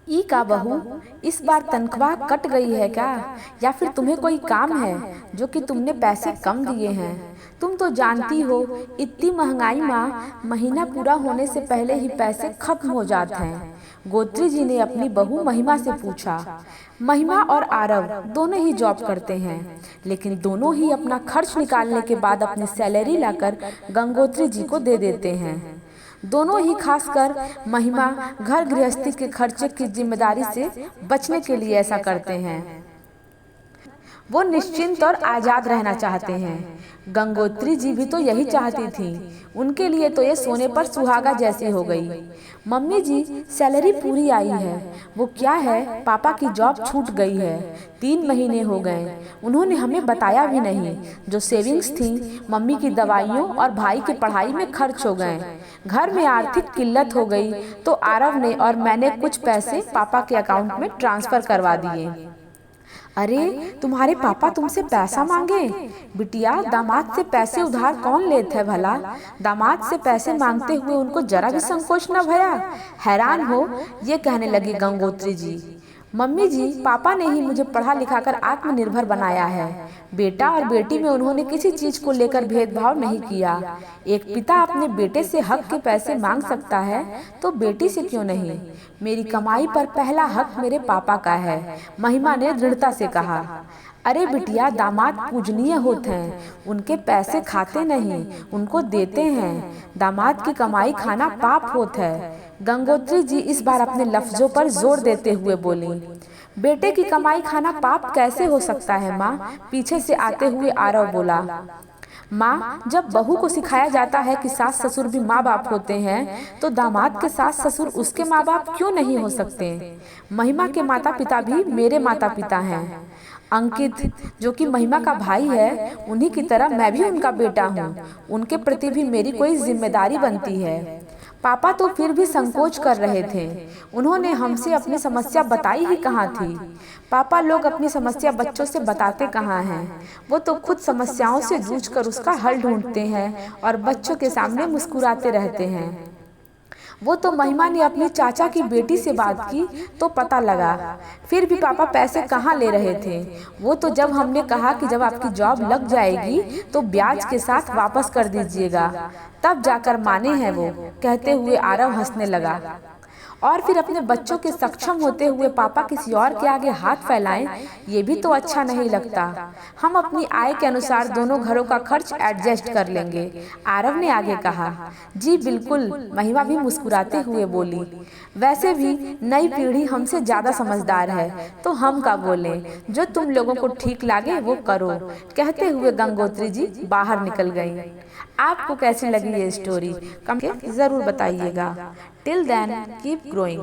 ई का बहू, इस बार तनख्वाह कट गई है क्या? या फिर तुम्हें कोई काम है जो कि तुमने पैसे कम दिए हैं? तुम तो जानती हो इतनी महंगाई में महीना पूरा होने से पहले ही पैसे खत्म हो जाते हैं। गोत्री जी ने अपनी बहू महिमा से पूछा। महिमा और आरव दोनों ही जॉब करते हैं, लेकिन दोनों ही अपना खर्च निकालने के बाद अपनी सैलरी लाकर गंगोत्री जी को दे देते हैं। दोनों ही खासकर महिमा घर गृहस्थी के खर्चे की जिम्मेदारी से बचने के लिए ऐसा करते हैं। वो निश्चिंत और आज़ाद रहना चाहते हैं। गंगोत्री जी भी तो यही चाहती थी। उनके लिए तो ये सोने पर सुहागा जैसी हो गई। मम्मी जी, सैलरी पूरी आई है। वो क्या है, पापा की जॉब छूट गई है। 3 महीने हो गए, उन्होंने हमें बताया भी नहीं। जो सेविंग्स थी मम्मी की दवाइयों और भाई की पढ़ाई में खर्च हो गए। घर में आर्थिक किल्लत हो गई तो आरव ने और मैंने कुछ पैसे पापा के अकाउंट में ट्रांसफ़र करवा दिए। अरे, तुम्हारे पापा तुमसे पैसा मांगे? बिटिया, दामाद से पैसे उधार कौन लेता है भला? दामाद से पैसे मांगते हुए उनको जरा भी संकोच न भया? हैरान हो ये कहने लगी गंगोत्री जी। मम्मी जी, पापा ने ही मुझे पढ़ा लिखाकर आत्मनिर्भर बनाया है। बेटा और बेटी में उन्होंने किसी चीज को लेकर भेदभाव नहीं किया। एक पिता अपने बेटे से हक के पैसे मांग सकता है तो बेटी से क्यों नहीं? मेरी कमाई पर पहला हक मेरे पापा का है, महिमा ने दृढ़ता से कहा। अरे बिटिया, दामाद पूजनीय होते हैं, उनके पैसे खाते नहीं, उनको देते हैं। दामाद की कमाई खाना पाप होता है। गंगोत्री जी इस बार अपने लफ्जों पर जोर देते हुए बोली। बेटे की कमाई खाना पाप कैसे हो सकता है माँ? पीछे से आते हुए आरव बोला। माँ, जब बहू को सिखाया जाता है कि सास ससुर भी माँ बाप होते हैं, तो दामाद के सास ससुर उसके माँ बाप क्यों नहीं हो सकते? महिमा के माता पिता भी मेरे माता पिता हैं। अंकित, जो कि महिमा का भाई है, उन्हीं की तरह मैं भी उनका बेटा हूँ। उनके प्रति भी मेरी कोई जिम्मेदारी बनती है। पापा तो फिर भी संकोच कर रहे थे। उन्होंने हमसे अपनी समस्या बताई ही कहाँ थी। पापा लोग अपनी समस्या बच्चों से बताते कहाँ हैं। वो तो खुद समस्याओं से जूझकर उसका हल ढूंढते हैं और बच्चों के सामने मुस्कुराते रहते हैं। वो तो महिमा ने अपनी चाचा की बेटी से बात की तो पता लगा। फिर भी पापा पैसे कहाँ ले रहे थे? वो तो जब हमने कहा कि जब आपकी जॉब लग जाएगी तो ब्याज के साथ वापस कर दीजिएगा, तब जाकर माने हैं वो, कहते हुए आरव हंसने लगा। और फिर अपने बच्चों के सक्षम होते हुए पापा किसी और के आगे हाथ फैलाएं, ये भी तो अच्छा नहीं लगता। हम अपनी आय के अनुसार दोनों घरों का खर्च एडजस्ट कर लेंगे, आरव ने आगे कहा। जी बिल्कुल, महिमा भी मुस्कुराते हुए बोली। वैसे भी नई पीढ़ी हमसे ज़्यादा समझदार है, तो हम का बोलें, जो तुम लोगों को ठीक लागे वो करो, कहते हुए गंगोत्री जी बाहर निकल गई। आपको कैसी लगी ये स्टोरी? कमेंट ज़रूर बताइएगा। Till then keep growing.